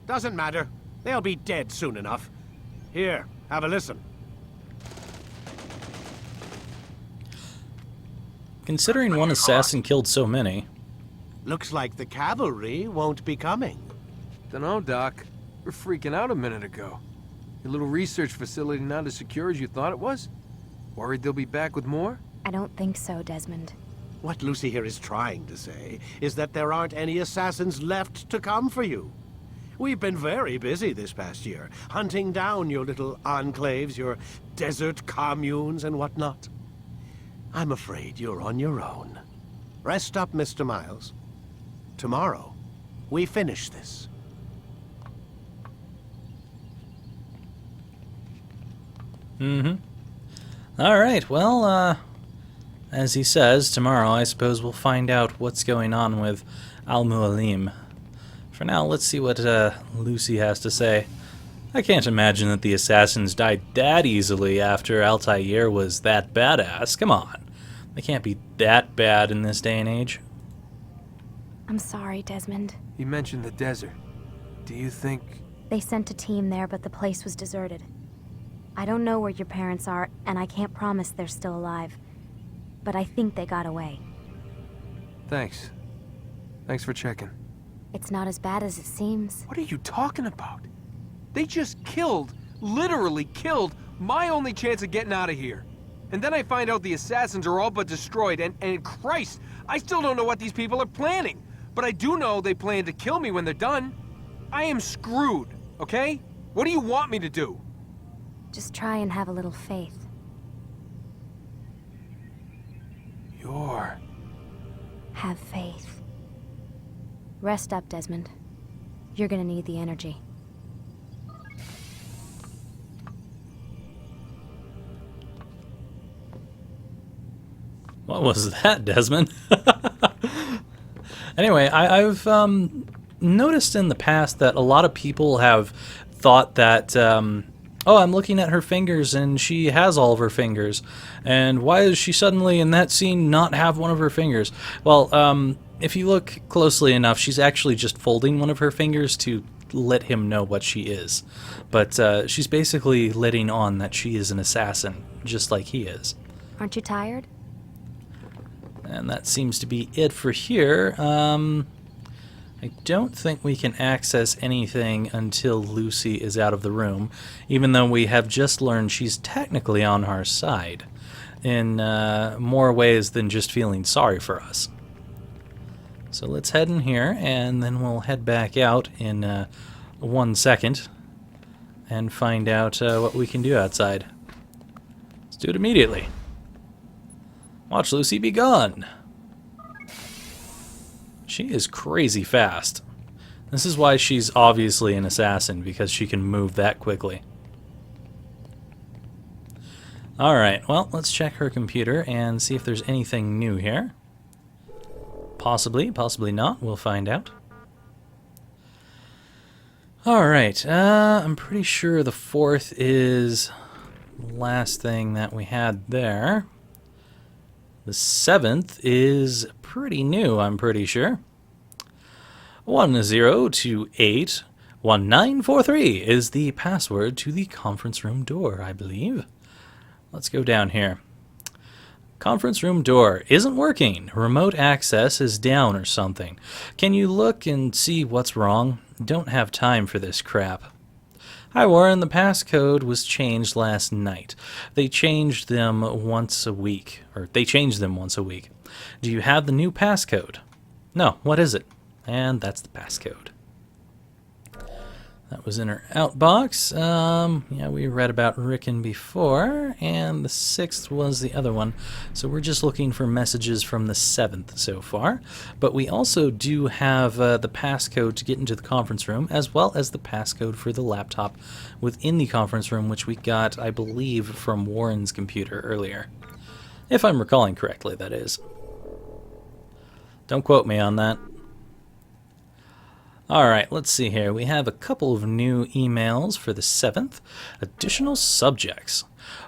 Doesn't matter. They'll be dead soon enough. Here, have a listen. Considering one assassin killed so many. Looks like the cavalry won't be coming. Dunno, Doc. We're freaking out a minute ago. Your little research facility not as secure as you thought it was? Worried they'll be back with more? I don't think so, Desmond. What Lucy here is trying to say is that there aren't any assassins left to come for you. We've been very busy this past year, hunting down your little enclaves, your desert communes and whatnot. I'm afraid you're on your own. Rest up, Mr. Miles. Tomorrow, we finish this. All right, well, as he says, tomorrow I suppose we'll find out what's going on with Al-Mualim. For now, let's see what Lucy has to say. I can't imagine that the assassins died that easily after Altair was that badass. Come on. They can't be that bad in this day and age. I'm sorry, Desmond. You mentioned the desert. Do you think... They sent a team there, but the place was deserted. I don't know where your parents are, and I can't promise they're still alive. But I think they got away. Thanks. Thanks for checking. It's not as bad as it seems. What are you talking about? They just killed, literally killed, my only chance of getting out of here. And then I find out the assassins are all but destroyed, and Christ, I still don't know what these people are planning. But I do know they plan to kill me when they're done. I am screwed, okay? What do you want me to do? Just try and have a little faith. You're... Have faith. Rest up, Desmond. You're gonna need the energy. What was that, Desmond? Anyway, I've noticed in the past that a lot of people have thought that, oh, I'm looking at her fingers and she has all of her fingers. And why is she suddenly in that scene not have one of her fingers? Well, if you look closely enough, she's actually just folding one of her fingers to let him know what she is. But she's basically letting on that she is an assassin, just like he is. Aren't you tired? And that seems to be it for here. I don't think we can access anything until Lucy is out of the room, even though we have just learned she's technically on our side in more ways than just feeling sorry for us. So let's head in here, and then we'll head back out in 1 second and find out what we can do outside. Let's do it immediately. Watch Lucy be gone. She is crazy fast. This is why she's obviously an assassin, because she can move that quickly. Alright, well, let's check her computer and see if there's anything new here. Possibly, possibly not. We'll find out. Alright, I'm pretty sure the 4th is the last thing that we had there. The 7th is pretty new, I'm pretty sure. 10281943 is the password to the conference room door, I believe. Let's go down here. Conference room door isn't working. Remote access is down or something. Can you look and see what's wrong? Don't have time for this crap. Hi Warren, the passcode was changed last night. They changed them once a week. Do you have the new passcode? No, what is it? And that's the passcode. That was in her outbox. Yeah, we read about Rickon before, and the 6th was the other one. So we're just looking for messages from the 7th so far. But we also do have the passcode to get into the conference room, as well as the passcode for the laptop within the conference room, which we got, I believe, from Warren's computer earlier. If I'm recalling correctly, that is. Don't quote me on that. Alright, let's see here. We have a couple of new emails for the 7th. Additional subjects.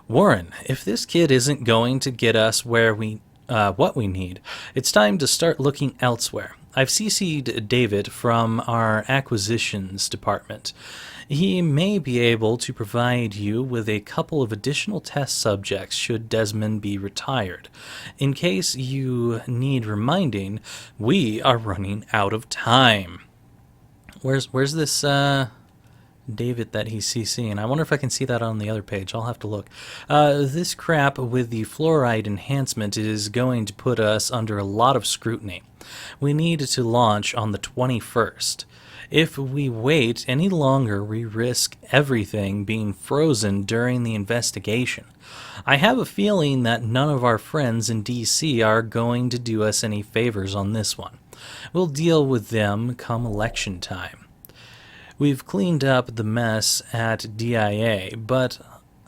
Warren, if this kid isn't going to get us where what we need, it's time to start looking elsewhere. I've CC'd David from our acquisitions department. He may be able to provide you with a couple of additional test subjects should Desmond be retired. In case you need reminding, we are running out of time. Where's this David that he's CCing? I wonder if I can see that on the other page. I'll have to look. This crap with the fluoride enhancement is going to put us under a lot of scrutiny. We need to launch on the 21st. If we wait any longer, we risk everything being frozen during the investigation. I have a feeling that none of our friends in DC are going to do us any favors on this one. We'll deal with them come election time. We've cleaned up the mess at DIA, but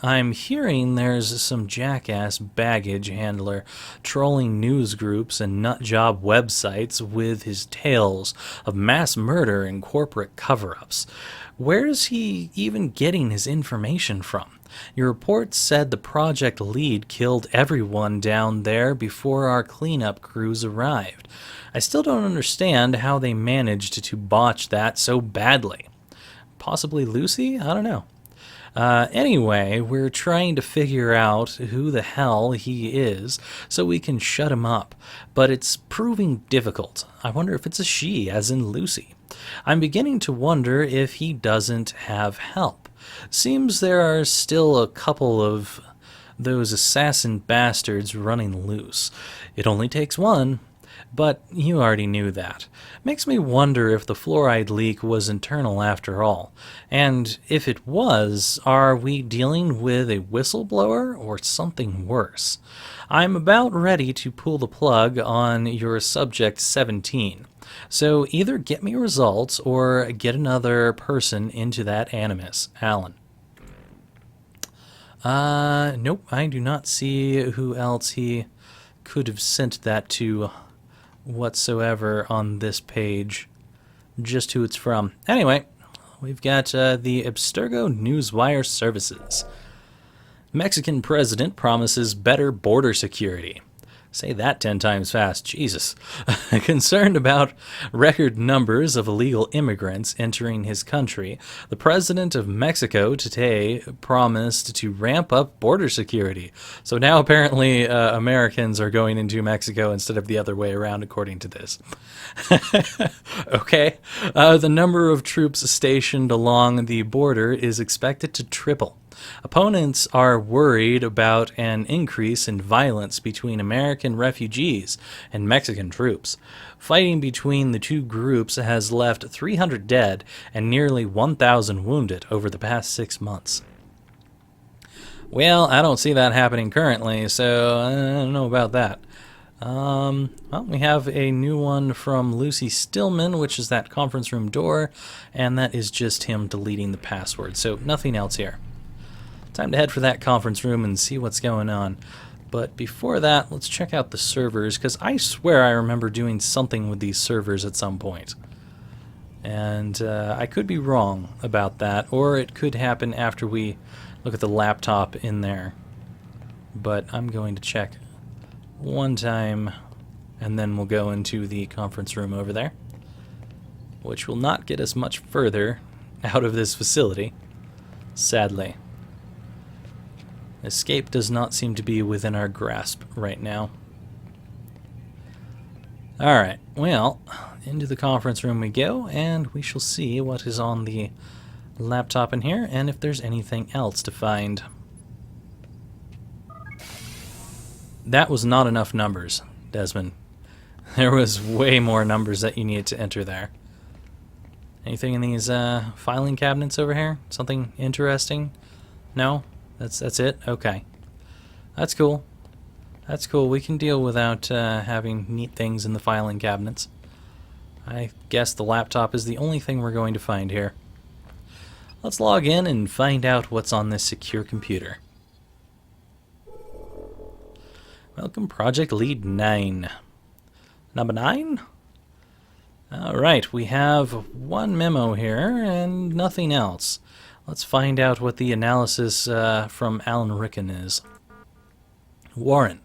I'm hearing there's some jackass baggage handler trolling news groups and nutjob websites with his tales of mass murder and corporate cover-ups. Where's he even getting his information from? Your report said the project lead killed everyone down there before our cleanup crews arrived. I still don't understand how they managed to botch that so badly. Possibly Lucy? I don't know. Anyway, we're trying to figure out who the hell he is so we can shut him up, but it's proving difficult. I wonder if it's a she, as in Lucy. I'm beginning to wonder if he doesn't have help. Seems there are still a couple of those assassin bastards running loose. It only takes one. But you already knew that. Makes me wonder if the fluoride leak was internal after all. And if it was, are we dealing with a whistleblower or something worse? I'm about ready to pull the plug on your subject 17. So either get me results or get another person into that animus. Alan. Nope, I do not see who else he could have sent that to whatsoever on this page, just who it's from. Anyway, we've got the Abstergo Newswire Services. Mexican president promises better border security. Say that 10 times fast, Jesus. Concerned about record numbers of illegal immigrants entering his country, the president of Mexico today promised to ramp up border security. So now apparently Americans are going into Mexico instead of the other way around, according to this. Okay. The number of troops stationed along the border is expected to triple. Opponents are worried about an increase in violence between American refugees and Mexican troops. Fighting between the two groups has left 300 dead and nearly 1,000 wounded over the past 6 months. Well, I don't see that happening currently, so I don't know about that. Well, we have a new one from Lucy Stillman, which is that conference room door, and that is just him deleting the password, so nothing else here. Time to head for that conference room and see what's going on. But before that, let's check out the servers, because I swear I remember doing something with these servers at some point. And I could be wrong about that, or it could happen after we look at the laptop in there. But I'm going to check one time, and then we'll go into the conference room over there, which will not get us much further out of this facility, sadly. Escape does not seem to be within our grasp right now. Alright, well, into the conference room we go, and we shall see what is on the laptop in here, and if there's anything else to find. That was not enough numbers, Desmond. There was way more numbers that you needed to enter there. Anything in these filing cabinets over here? Something interesting? No? That's it? Okay. That's cool. That's cool. We can deal without having neat things in the filing cabinets. I guess the laptop is the only thing we're going to find here. Let's log in and find out what's on this secure computer. Welcome, Project Lead 9. Number 9? Alright, we have one memo here and nothing else. Let's find out what the analysis from Alan Rickon is. Warren.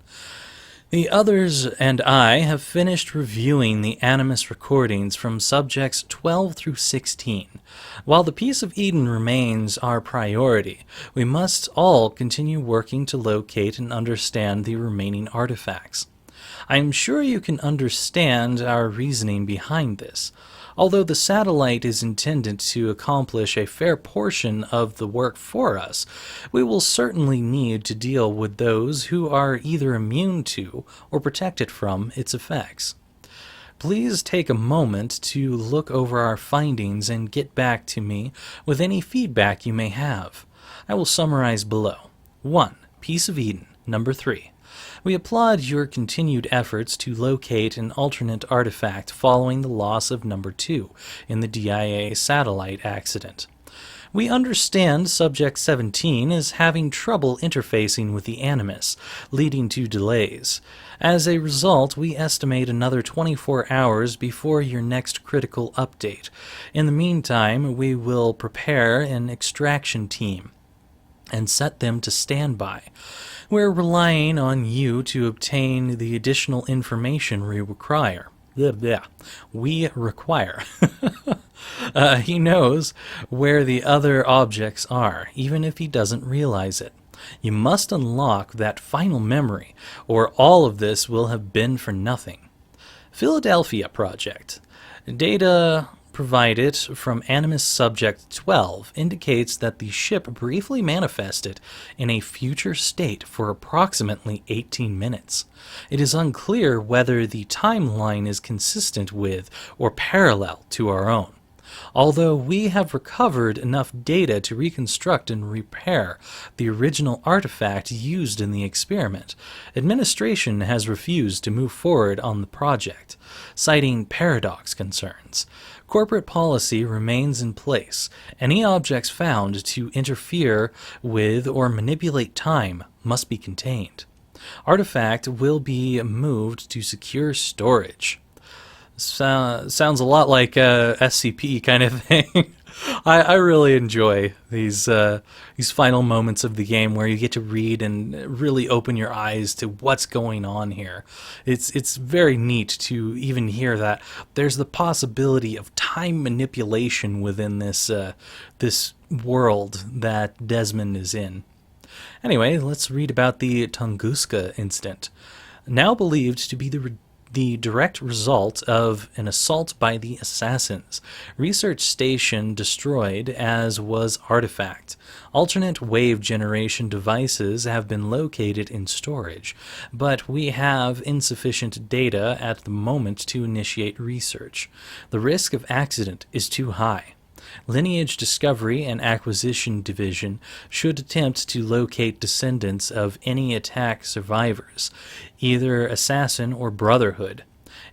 The others and I have finished reviewing the Animus recordings from subjects 12 through 16. While the Piece of Eden remains our priority, we must all continue working to locate and understand the remaining artifacts. I am sure you can understand our reasoning behind this. Although the satellite is intended to accomplish a fair portion of the work for us, we will certainly need to deal with those who are either immune to or protected from its effects. Please take a moment to look over our findings and get back to me with any feedback you may have. I will summarize below. 1. Piece of Eden. Number 3. We applaud your continued efforts to locate an alternate artifact following the loss of number 2 in the DIA satellite accident. We understand Subject 17 is having trouble interfacing with the Animus, leading to delays. As a result, we estimate another 24 hours before your next critical update. In the meantime, we will prepare an extraction team and set them to standby. We're relying on you to obtain the additional information we require. He knows where the other objects are, even if he doesn't realize it. You must unlock that final memory, or all of this will have been for nothing. Philadelphia Project. Data provided from Animus Subject 12 indicates that the ship briefly manifested in a future state for approximately 18 minutes. It is unclear whether the timeline is consistent with or parallel to our own. Although we have recovered enough data to reconstruct and repair the original artifact used in the experiment, administration has refused to move forward on the project, citing paradox concerns. Corporate policy remains in place. Any objects found to interfere with or manipulate time must be contained. Artifact will be moved to secure storage. Sounds a lot like SCP kind of thing. I really enjoy these final moments of the game where you get to read and really open your eyes to what's going on here. It's very neat to even hear that there's the possibility of time manipulation within this world that Desmond is in. Anyway, let's read about the Tunguska Incident. Now believed to be the direct result of an assault by the assassins. Research station destroyed, as was artifact. Alternate wave generation devices have been located in storage, but we have insufficient data at the moment to initiate research. The risk of accident is too high. Lineage Discovery and Acquisition Division should attempt to locate descendants of any attack survivors, either Assassin or Brotherhood,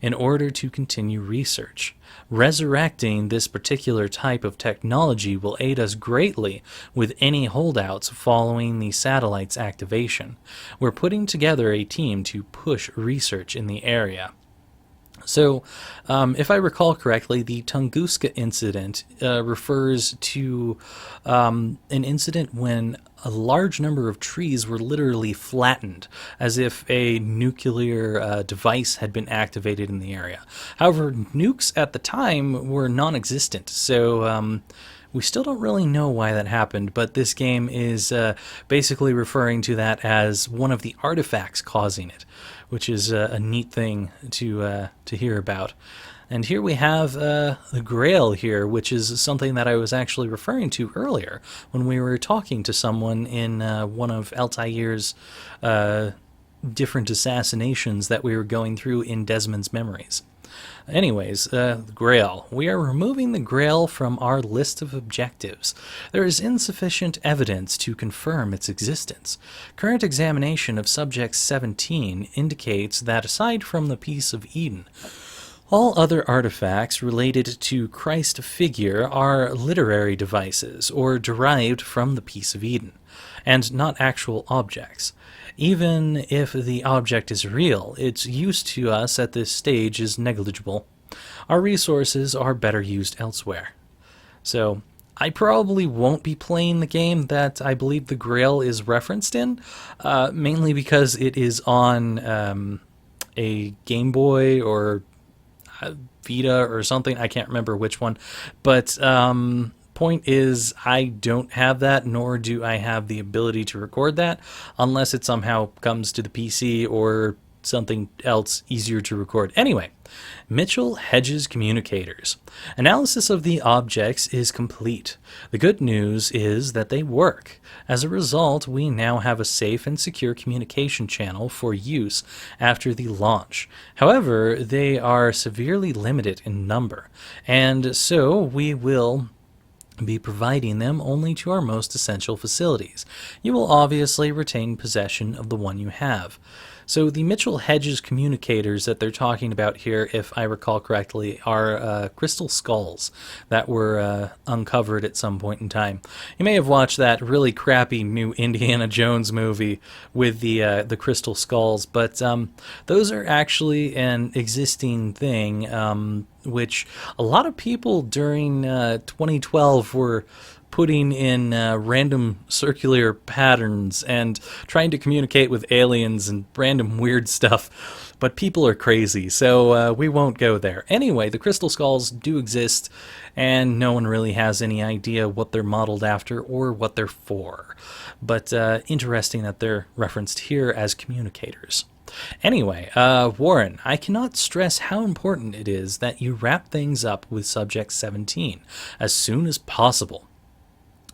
in order to continue research. Resurrecting this particular type of technology will aid us greatly with any holdouts following the satellite's activation. We're putting together a team to push research in the area. So, if I recall correctly, the Tunguska Incident refers to an incident when a large number of trees were literally flattened, as if a nuclear device had been activated in the area. However, nukes at the time were non-existent, so we still don't really know why that happened, but this game is basically referring to that as one of the artifacts causing it, which is a neat thing to hear about. And here we have the Grail here, which is something that I was actually referring to earlier when we were talking to someone in one of Altair's different assassinations that we were going through in Desmond's memories. Anyways, the Grail. We are removing the Grail from our list of objectives. There is insufficient evidence to confirm its existence. Current examination of Subject 17 indicates that aside from the Piece of Eden, all other artifacts related to Christ figure are literary devices or derived from the Piece of Eden, and not actual objects. Even if the object is real, its use to us at this stage is negligible. Our resources are better used elsewhere. So, I probably won't be playing the game that I believe the Grail is referenced in, mainly because it is on a Game Boy or a Vita or something. I can't remember which one. But point is, I don't have that, nor do I have the ability to record that, unless it somehow comes to the PC or something else easier to record. Anyway, Mitchell Hedges communicators. Analysis of the objects is complete. The good news is that they work. As a result, we now have a safe and secure communication channel for use after the launch. However, they are severely limited in number, and so we will be providing them only to our most essential facilities. You will obviously retain possession of the one you have. So the Mitchell Hedges communicators that they're talking about here, if I recall correctly, are crystal skulls that were uncovered at some point in time. You may have watched that really crappy new Indiana Jones movie with the crystal skulls, but those are actually an existing thing, which a lot of people during 2012 were putting in random circular patterns and trying to communicate with aliens and random weird stuff. But people are crazy, so we won't go there. Anyway, the crystal skulls do exist, and no one really has any idea what they're modeled after or what they're for. But interesting that they're referenced here as communicators. Anyway, Warren, I cannot stress how important it is that you wrap things up with Subject 17 as soon as possible.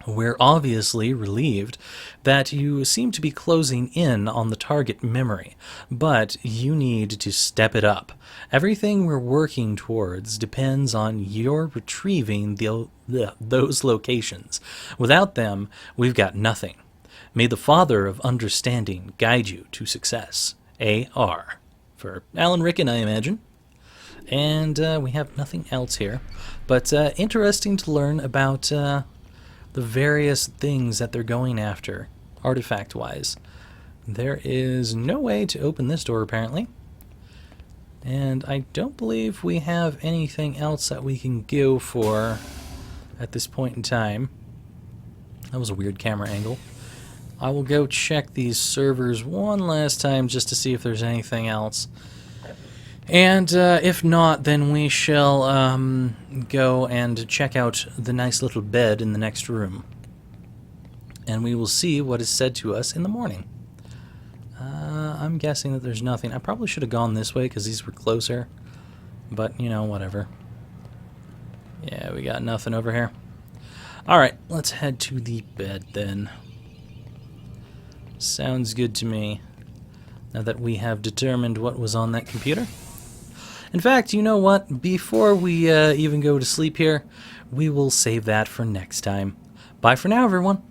We're obviously relieved that you seem to be closing in on the target memory, but you need to step it up. Everything we're working towards depends on your retrieving those locations. Without them, we've got nothing. May the Father of Understanding guide you to success. A.R. For Alan Rickon, I imagine. And we have nothing else here. But interesting to learn about the various things that they're going after, artifact-wise. There is no way to open this door, apparently. And I don't believe we have anything else that we can go for at this point in time. That was a weird camera angle. I will go check these servers one last time just to see if there's anything else. And if not, then we shall go and check out the nice little bed in the next room. And we will see what is said to us in the morning. I'm guessing that there's nothing. I probably should have gone this way because these were closer. But, you know, whatever. Yeah, we got nothing over here. Alright, let's head to the bed then. Sounds good to me. Now that we have determined what was on that computer. In fact, you know what? Before we even go to sleep here, we will save that for next time. Bye for now, everyone.